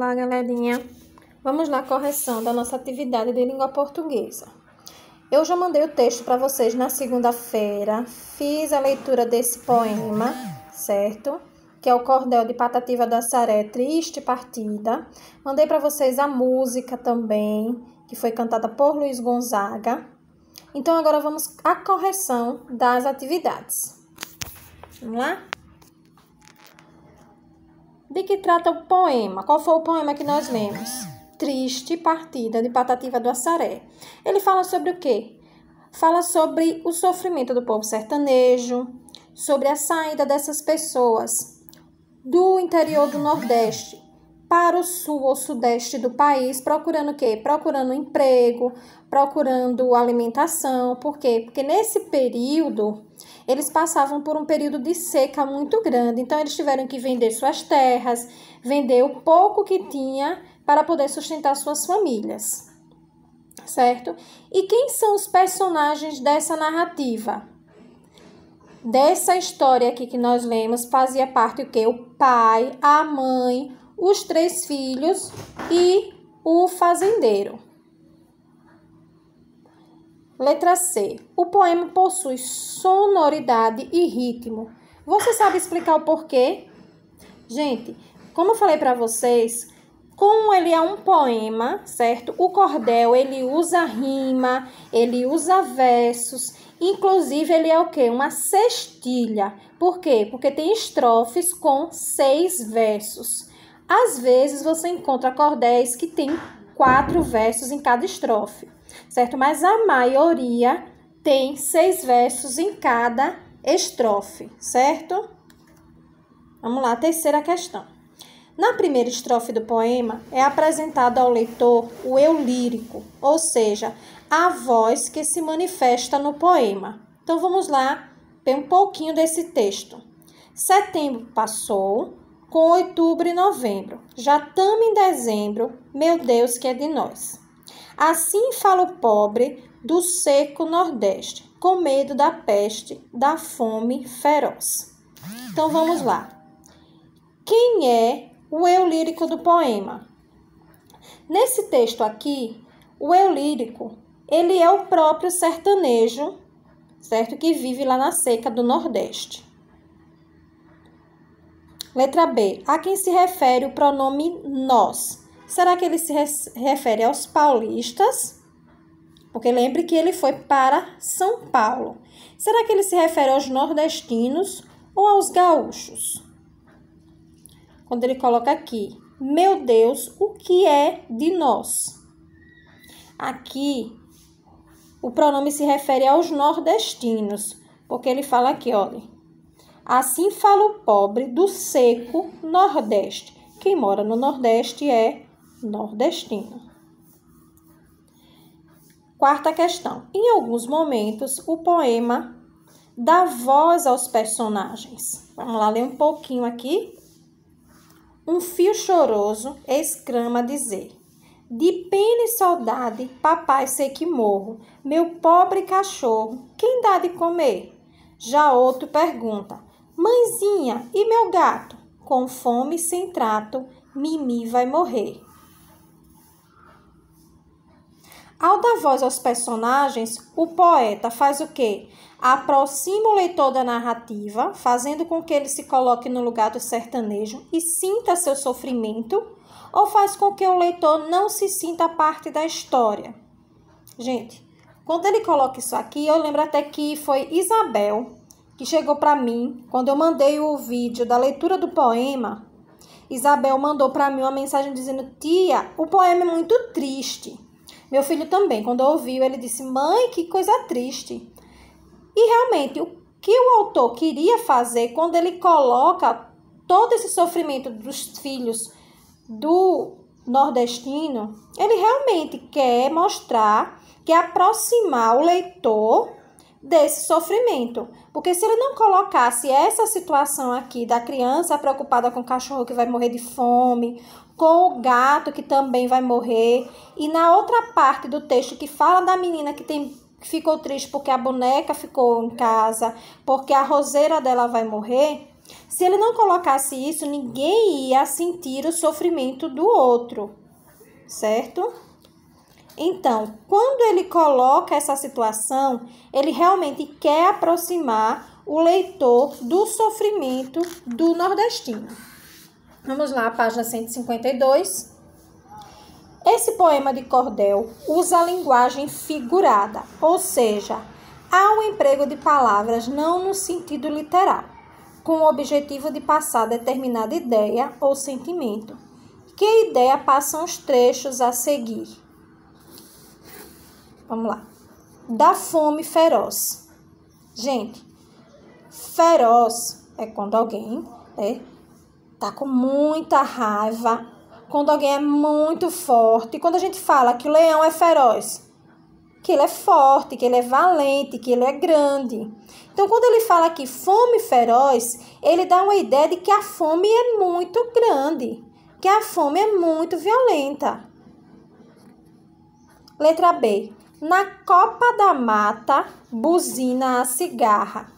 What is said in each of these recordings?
Olá, galerinha. Vamos lá, correção da nossa atividade de língua portuguesa. Eu já mandei o texto para vocês na segunda-feira. Fiz a leitura desse poema, certo? Que é o Cordel de Patativa do Assaré, Triste Partida. Mandei para vocês a música também, que foi cantada por Luiz Gonzaga. Então, agora vamos à correção das atividades. Vamos lá? De que trata o poema? Qual foi o poema que nós lemos? Triste Partida, de Patativa do Assaré. Ele fala sobre o quê? Fala sobre o sofrimento do povo sertanejo, sobre a saída dessas pessoas do interior do Nordeste para o sul ou sudeste do país, procurando o quê? Procurando emprego, procurando alimentação. Por quê? Porque nesse período eles passavam por um período de seca muito grande, então eles tiveram que vender suas terras, vender o pouco que tinha para poder sustentar suas famílias, certo? E quem são os personagens dessa narrativa? Dessa história aqui que nós lemos, fazia parte o quê? O pai, a mãe, os 3 filhos e o fazendeiro. Letra C. O poema possui sonoridade e ritmo. Você sabe explicar o porquê? Gente, como eu falei para vocês, como ele é um poema, certo? O cordel, ele usa rima, ele usa versos, inclusive ele é o quê? Uma cestilha. Por quê? Porque tem estrofes com 6 versos. Às vezes você encontra cordéis que tem 4 versos em cada estrofe, certo? Mas a maioria tem 6 versos em cada estrofe, certo? Vamos lá, terceira questão. Na primeira estrofe do poema, é apresentado ao leitor o eu lírico, ou seja, a voz que se manifesta no poema. Então, vamos lá ver um pouquinho desse texto. Setembro passou, com outubro e novembro. Já tamo em dezembro, meu Deus, que é de nós. Assim fala o pobre do seco Nordeste, com medo da peste, da fome feroz. Então, vamos lá. Quem é o eu lírico do poema? Nesse texto aqui, o eu lírico, ele é o próprio sertanejo, certo? Que vive lá na seca do Nordeste. Letra B. A quem se refere o pronome nós? Será que ele se refere aos paulistas? Porque lembre que ele foi para São Paulo. Será que ele se refere aos nordestinos ou aos gaúchos? Quando ele coloca aqui, meu Deus, o que é de nós? Aqui, o pronome se refere aos nordestinos, porque ele fala aqui, olha. Assim fala o pobre do seco Nordeste. Quem mora no Nordeste é nordestino. Quarta questão. Em alguns momentos, o poema dá voz aos personagens. Vamos lá ler um pouquinho aqui. Um fio choroso exclama a dizer: de pena e saudade, papai sei que morro, meu pobre cachorro, quem dá de comer? Já outro pergunta: mãezinha, e meu gato? Com fome sem trato, Mimi vai morrer. Ao dar voz aos personagens, o poeta faz o quê? Aproxima o leitor da narrativa, fazendo com que ele se coloque no lugar do sertanejo e sinta seu sofrimento, ou faz com que o leitor não se sinta parte da história? Gente, quando ele coloca isso aqui, eu lembro até que foi Isabel que chegou para mim, quando eu mandei o vídeo da leitura do poema. Isabel mandou para mim uma mensagem dizendo: tia, o poema é muito triste. Meu filho também, quando ouviu, ele disse: mãe, que coisa triste. E realmente, o que o autor queria fazer quando ele coloca todo esse sofrimento dos filhos do nordestino, ele realmente quer mostrar, quer aproximar o leitor desse sofrimento. Porque se ele não colocasse essa situação aqui da criança preocupada com o cachorro que vai morrer de fome, com o gato que também vai morrer, e na outra parte do texto que fala da menina que ficou triste porque a boneca ficou em casa, porque a roseira dela vai morrer, Se ele não colocasse isso, ninguém ia sentir o sofrimento do outro, certo? Então, quando ele coloca essa situação, ele realmente quer aproximar o leitor do sofrimento do nordestino. Vamos lá, página 152. Esse poema de cordel usa a linguagem figurada, ou seja, há um emprego de palavras não no sentido literal, com o objetivo de passar determinada ideia ou sentimento. Que ideia passam os trechos a seguir? Vamos lá. Da fome feroz. Gente, feroz é quando alguém tá com muita raiva, quando alguém é muito forte. Quando a gente fala que o leão é feroz, que ele é forte, que ele é valente, que ele é grande. Então, quando ele fala aqui fome feroz, ele dá uma ideia de que a fome é muito grande, que a fome é muito violenta. Letra B. Na copa da mata, buzina a cigarra.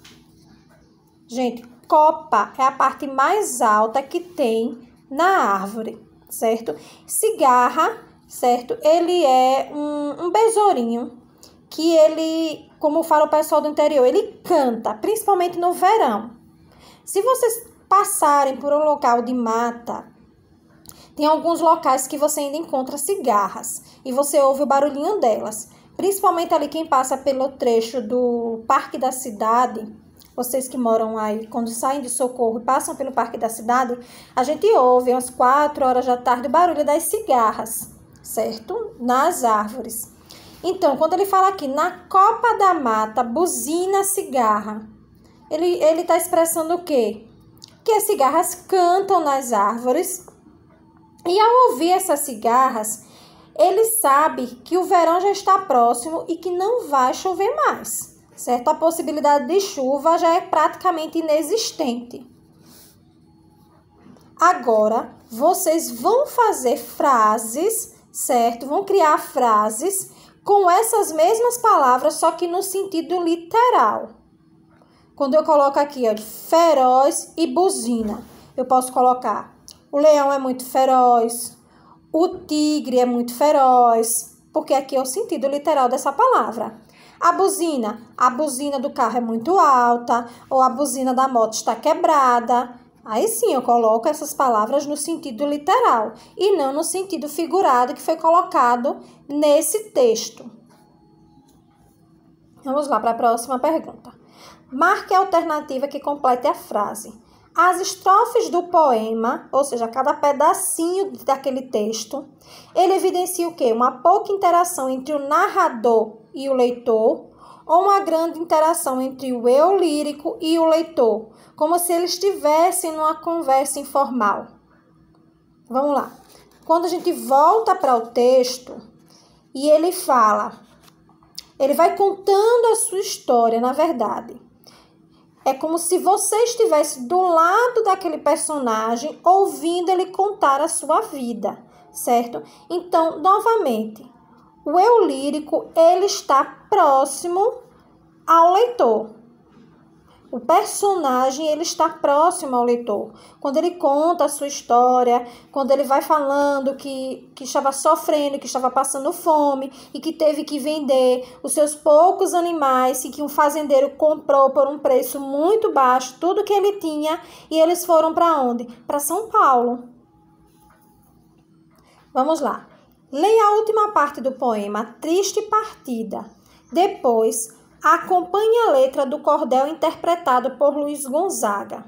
Gente, copa é a parte mais alta que tem na árvore, certo? Cigarra, certo? Ele é um besourinho que ele, como fala o pessoal do interior, ele canta, principalmente no verão. Se vocês passarem por um local de mata, tem alguns locais que você ainda encontra cigarras e você ouve o barulhinho delas. Principalmente ali quem passa pelo trecho do Parque da Cidade, vocês que moram aí, quando saem de Socorro e passam pelo Parque da Cidade, a gente ouve às 4 horas da tarde o barulho das cigarras, certo? Nas árvores. Então, quando ele fala aqui, na copa da mata, buzina a cigarra, ele está expressando o quê? Que as cigarras cantam nas árvores e ao ouvir essas cigarras, ele sabe que o verão já está próximo e que não vai chover mais, certo? A possibilidade de chuva já é praticamente inexistente. Agora, vocês vão fazer frases, certo? Vão criar frases com essas mesmas palavras, só que no sentido literal. Quando eu coloco aqui, ó, feroz e buzina, eu posso colocar: o leão é muito feroz, o tigre é muito feroz, porque aqui é o sentido literal dessa palavra. A buzina do carro é muito alta, ou a buzina da moto está quebrada. Aí sim eu coloco essas palavras no sentido literal e não no sentido figurado que foi colocado nesse texto. Vamos lá para a próxima pergunta. Marque a alternativa que complete a frase. As estrofes do poema, ou seja, cada pedacinho daquele texto, ele evidencia o quê? Uma pouca interação entre o narrador e o leitor, ou uma grande interação entre o eu lírico e o leitor, como se eles estivessem numa conversa informal. Vamos lá. Quando a gente volta para o texto e ele fala, ele vai contando a sua história, na verdade. É como se você estivesse do lado daquele personagem, ouvindo ele contar a sua vida, certo? Então, novamente, o eu lírico, ele está próximo ao leitor. O personagem, ele está próximo ao leitor. Quando ele conta a sua história, quando ele vai falando que estava sofrendo, que estava passando fome e que teve que vender os seus poucos animais e que um fazendeiro comprou por um preço muito baixo, tudo que ele tinha, e eles foram para onde? Para São Paulo. Vamos lá. Leia a última parte do poema, Triste Partida. Depois, acompanhe a letra do cordel interpretado por Luiz Gonzaga.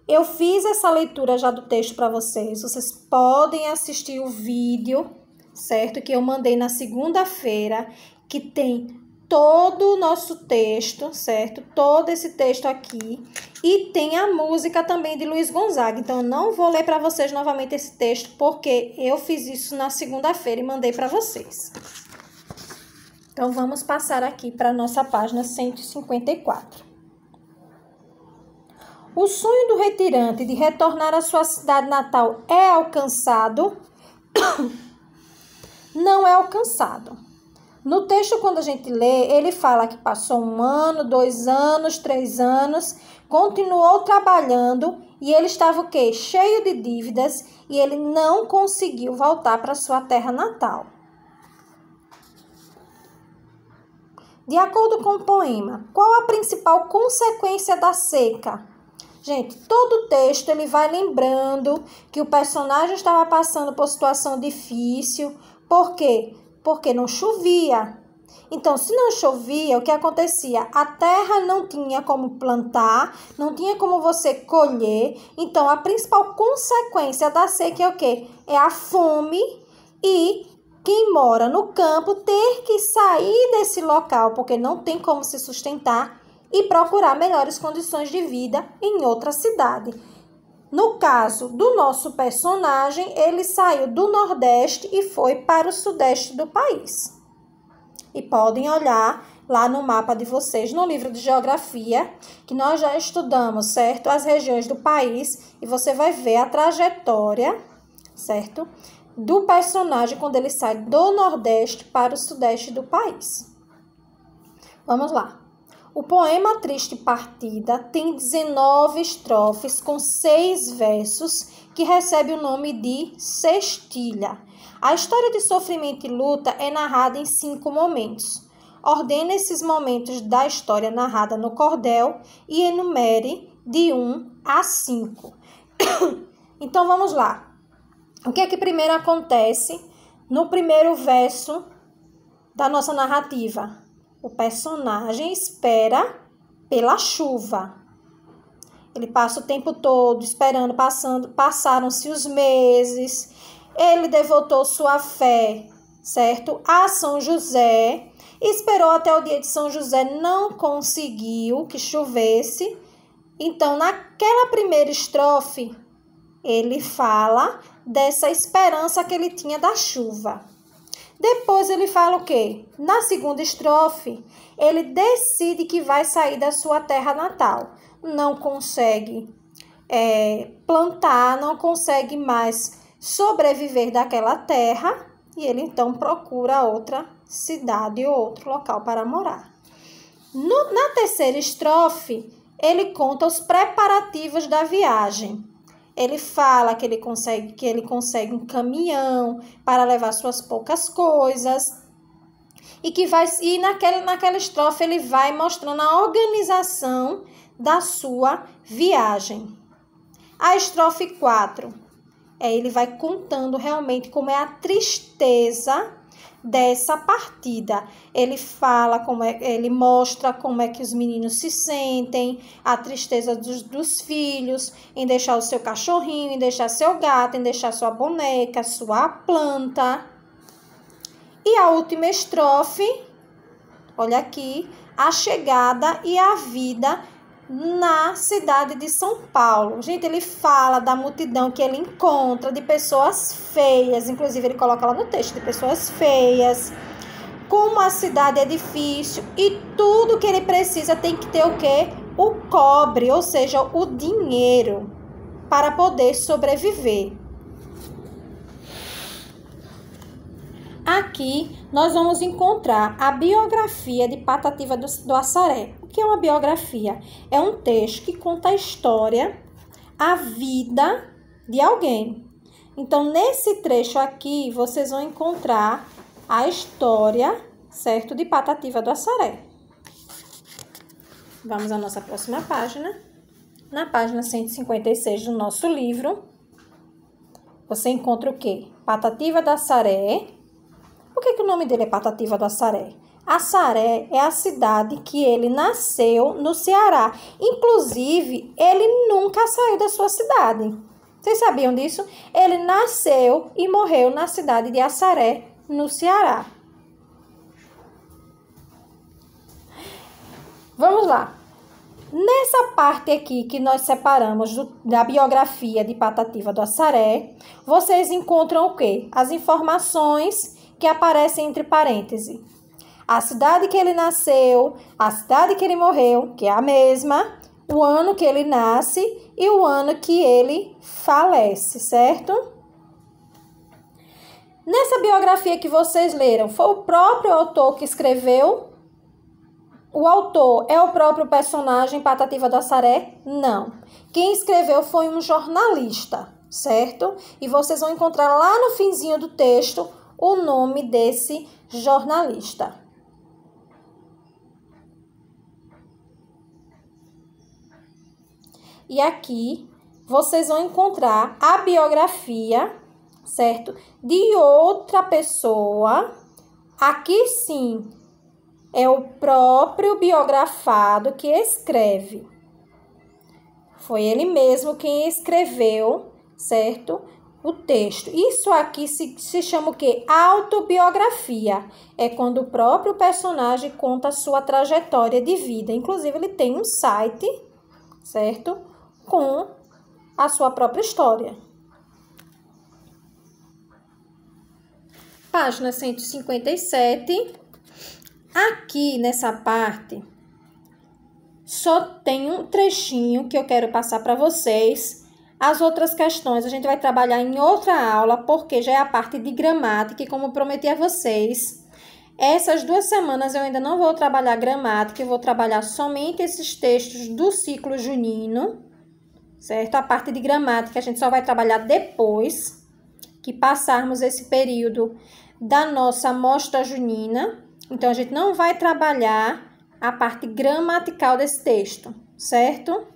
Eu fiz essa leitura já do texto para vocês. Vocês podem assistir o vídeo, certo? Que eu mandei na segunda-feira, que tem todo o nosso texto, certo? Todo esse texto aqui. E tem a música também de Luiz Gonzaga. Então, eu não vou ler para vocês novamente esse texto, porque eu fiz isso na segunda-feira e mandei para vocês. Então, vamos passar aqui para a nossa página 154. O sonho do retirante de retornar à sua cidade natal é alcançado? Não é alcançado. No texto, quando a gente lê, ele fala que passou 1 ano, 2 anos, 3 anos, continuou trabalhando e ele estava o quê? Cheio de dívidas e ele não conseguiu voltar para sua terra natal. De acordo com o poema, qual a principal consequência da seca? Gente, todo o texto ele vai lembrando que o personagem estava passando por situação difícil. Por quê? Porque não chovia. Então, se não chovia, o que acontecia? A terra não tinha como plantar, não tinha como você colher. Então, a principal consequência da seca é o quê? É a fome e quem mora no campo ter que sair desse local, porque não tem como se sustentar e procurar melhores condições de vida em outra cidade. No caso do nosso personagem, ele saiu do Nordeste e foi para o Sudeste do país. E podem olhar lá no mapa de vocês, no livro de geografia, que nós já estudamos, certo? As regiões do país, e você vai ver a trajetória, certo? Do personagem quando ele sai do Nordeste para o Sudeste do país. Vamos lá. O poema Triste Partida tem 19 estrofes com 6 versos que recebe o nome de sextilha. A história de sofrimento e luta é narrada em 5 momentos. Ordene esses momentos da história narrada no cordel e enumere de 1 a 5. Então vamos lá. O que é que primeiro acontece no primeiro verso da nossa narrativa? O personagem espera pela chuva. Ele passa o tempo todo esperando, passaram-se os meses. Ele devotou sua fé, certo? A São José. Esperou até o dia de São José, não conseguiu que chovesse. Então, naquela primeira estrofe, ele fala dessa esperança que ele tinha da chuva. Depois ele fala o quê? Na segunda estrofe, ele decide que vai sair da sua terra natal. Não consegue plantar, não consegue mais sobreviver daquela terra e ele então procura outra cidade ou outro local para morar. Na terceira estrofe, ele conta os preparativos da viagem. Ele fala que ele consegue um caminhão para levar suas poucas coisas e naquela estrofe ele vai mostrando a organização da sua viagem. A estrofe 4, ele vai contando realmente como é a tristeza dessa partida. Ele fala ele mostra como é que os meninos se sentem, a tristeza dos filhos em deixar o seu cachorrinho, em deixar seu gato, em deixar sua boneca, sua planta. E a última estrofe, olha aqui, a chegada e a vida na cidade de São Paulo. Gente, ele fala da multidão que ele encontra, de pessoas feias, inclusive ele coloca lá no texto, de pessoas feias, como a cidade é difícil e tudo que ele precisa tem que ter o quê? O cobre, ou seja, o dinheiro para poder sobreviver. Aqui nós vamos encontrar a biografia de Patativa do Assaré. O que é uma biografia? É um texto que conta a história, a vida de alguém. Então, nesse trecho aqui, vocês vão encontrar a história, certo, de Patativa do Assaré. Vamos à nossa próxima página. Na página 156 do nosso livro, você encontra o quê? Patativa do Assaré. Por que o nome dele é Patativa do Assaré? Assaré é a cidade que ele nasceu no Ceará. Inclusive, ele nunca saiu da sua cidade. Vocês sabiam disso? Ele nasceu e morreu na cidade de Assaré, no Ceará. Vamos lá. Nessa parte aqui que nós separamos da biografia de Patativa do Assaré, vocês encontram o quê? As informações que aparecem entre parênteses. A cidade que ele nasceu, a cidade que ele morreu, que é a mesma, o ano que ele nasce e o ano que ele falece, certo? Nessa biografia que vocês leram, foi o próprio autor que escreveu? O autor é o próprio personagem Patativa do Assaré? Não. Quem escreveu foi um jornalista, certo? E vocês vão encontrar lá no finzinho do texto o nome desse jornalista. E aqui vocês vão encontrar a biografia, certo? De outra pessoa. Aqui sim, é o próprio biografado que escreve. Foi ele mesmo quem escreveu, certo? O texto. Isso aqui se chama o quê? Autobiografia. É quando o próprio personagem conta a sua trajetória de vida. Inclusive, ele tem um site, certo? Com a sua própria história. Página 157. Aqui nessa parte, só tem um trechinho que eu quero passar para vocês. As outras questões a gente vai trabalhar em outra aula, porque já é a parte de gramática, e como prometi a vocês, essas 2 semanas eu ainda não vou trabalhar gramática, eu vou trabalhar somente esses textos do ciclo junino, certo? A parte de gramática a gente só vai trabalhar depois que passarmos esse período da nossa amostra junina. Então, a gente não vai trabalhar a parte gramatical desse texto, certo?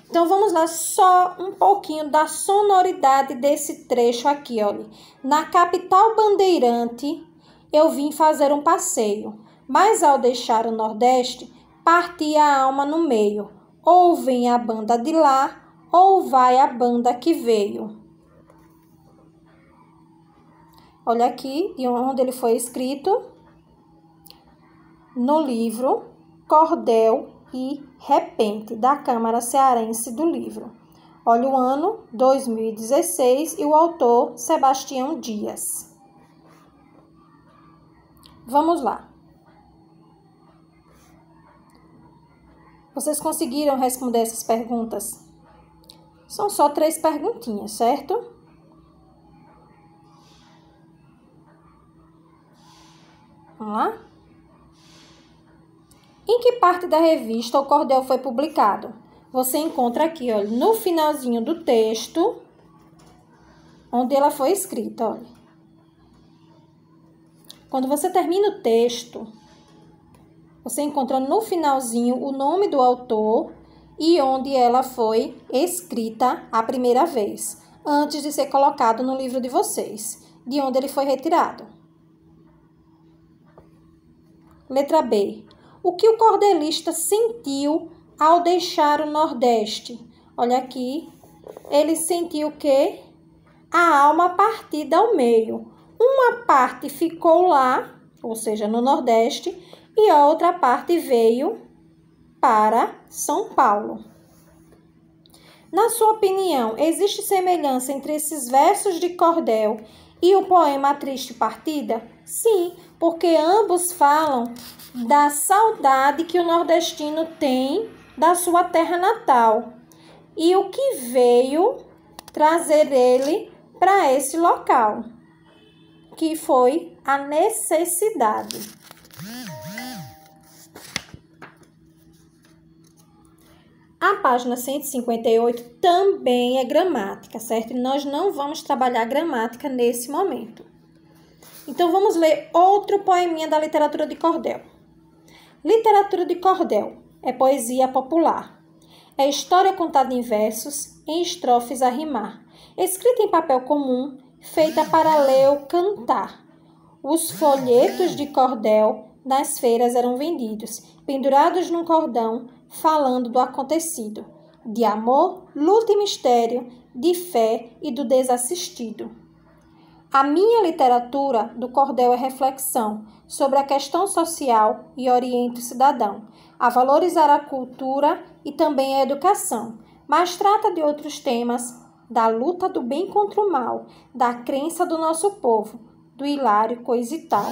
Então, vamos lá, só um pouquinho da sonoridade desse trecho aqui, olha. Na capital bandeirante, eu vim fazer um passeio, mas ao deixar o Nordeste, parti a alma no meio. Ou vem a banda de lá, ou vai a banda que veio. Olha aqui, de onde ele foi escrito. No livro Cordel e Repente, da Câmara Cearense do Livro. Olha o ano, 2016, e o autor, Sebastião Dias. Vamos lá. Vocês conseguiram responder essas perguntas? São só 3 perguntinhas, certo? Vamos lá? Em que parte da revista o cordel foi publicado? Você encontra aqui, olha, no finalzinho do texto, onde ela foi escrita, olha. Quando você termina o texto, você encontra no finalzinho o nome do autor e onde ela foi escrita a primeira vez, antes de ser colocado no livro de vocês, de onde ele foi retirado. Letra B. O que o cordelista sentiu ao deixar o Nordeste? Olha aqui, ele sentiu que a alma partida ao meio. Uma parte ficou lá, ou seja, no Nordeste, e a outra parte veio para São Paulo. Na sua opinião, existe semelhança entre esses versos de cordel e o poema A Triste Partida? Sim, porque ambos falam da saudade que o nordestino tem da sua terra natal e o que veio trazer ele para esse local, que foi a necessidade. A página 158 também é gramática, certo? E nós não vamos trabalhar gramática nesse momento. Então, vamos ler outro poeminha da literatura de cordel. Literatura de cordel é poesia popular. É história contada em versos, em estrofes a rimar, escrita em papel comum, feita para ler ou cantar. Os folhetos de cordel nas feiras eram vendidos, pendurados num cordão, falando do acontecido, de amor, luta e mistério, de fé e do desassistido. A minha literatura do cordel é reflexão sobre a questão social e orienta o cidadão a valorizar a cultura e também a educação, mas trata de outros temas, da luta do bem contra o mal, da crença do nosso povo, do hilário coisa e tal.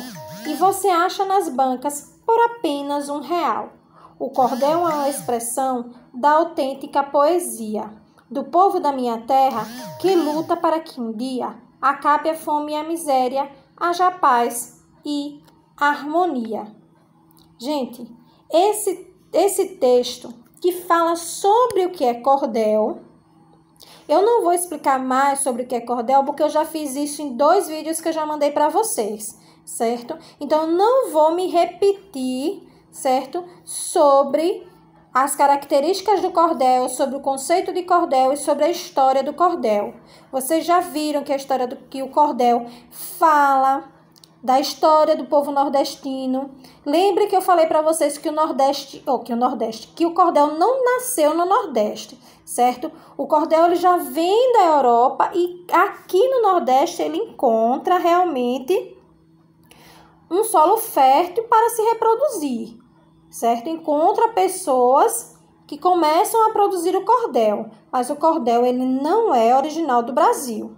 E você acha nas bancas por apenas R$1. O cordel é uma expressão da autêntica poesia do povo da minha terra que luta para que um dia acabe a fome e a miséria, haja paz e harmonia. Gente, esse texto que fala sobre o que é cordel, eu não vou explicar mais sobre o que é cordel, porque eu já fiz isso em 2 vídeos que eu já mandei para vocês, certo? Então, eu não vou me repetir, certo? Sobre as características do cordel, sobre o conceito de cordel e sobre a história do cordel. Vocês já viram que a história que o cordel fala da história do povo nordestino. Lembre que eu falei para vocês que o cordel não nasceu no Nordeste, certo? O cordel ele já vem da Europa e aqui no Nordeste ele encontra realmente um solo fértil para se reproduzir, certo? Encontra pessoas que começam a produzir o cordel, mas o cordel ele não é original do Brasil.